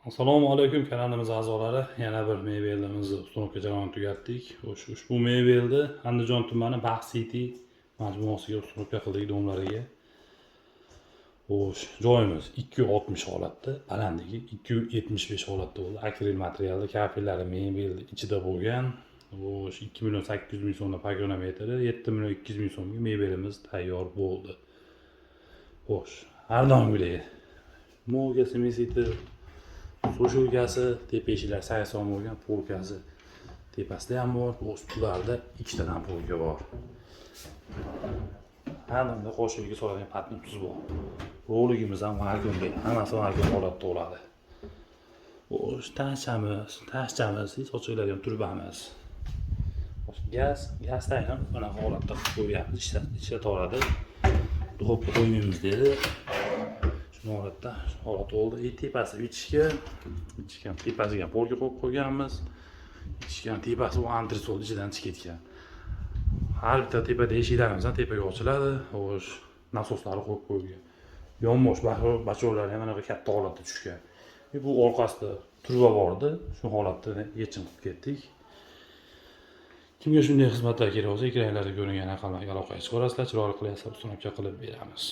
Assalomu alaykum kanalimiz a'zolari. Yana bir mebelimizni ustunovka jarayonini tugatdik. Ushbu mebelni Andijon tumani Baxt City majmuasiga ustunovka qildik domlariga. Joyimiz 260 holatda, balandligi 275 holatda bo'ldi. Akril materialda, kafellari mebel ichida bo'lgan. 2.800.000 so'mda pagonometri, 7.200.000 so'mga mebelimiz tayyor bo'ldi. Har doimgidek mo'gasi mesiti So'shilgasi, tepa eshiklar sayson bo'lgan, polkasi tepasida ham bor. Ustilarda ikkitadan polka bor. Hamda qo'shilga soladigan patnimiz bor. Roligimiz ham vakuumli, hammasi vakuum holatda bo'ladi. Tashchamiz, hech ochiladigan turbamiz. Gazda ham mana holatda qo'yamiz, ishlatoradi. Duxovka qo'ymaymiz dedi. Holat oldu. Tepasi ichishga tepasiga polka qo'yib qo'yganmiz. Ichishga tepasi bu antresol ichidan chiqib ketgan. Har bitta tepada eshiklarimiz ham tepaga ochiladi. Nasoslari qo'yib qo'yilgan. Yonbosh bachorlar ham mana katta holatda tushgan. Bu orqasida turba bordi. Shu holatda yechim qilib ketdik. Kimga shunday xizmatlar kerak bo'lsa, ekranlarda ko'ringan raqamlarga aloqaga chiqarasizlar, chiroyli qilyapsizlar, ustunovka qilib beramiz.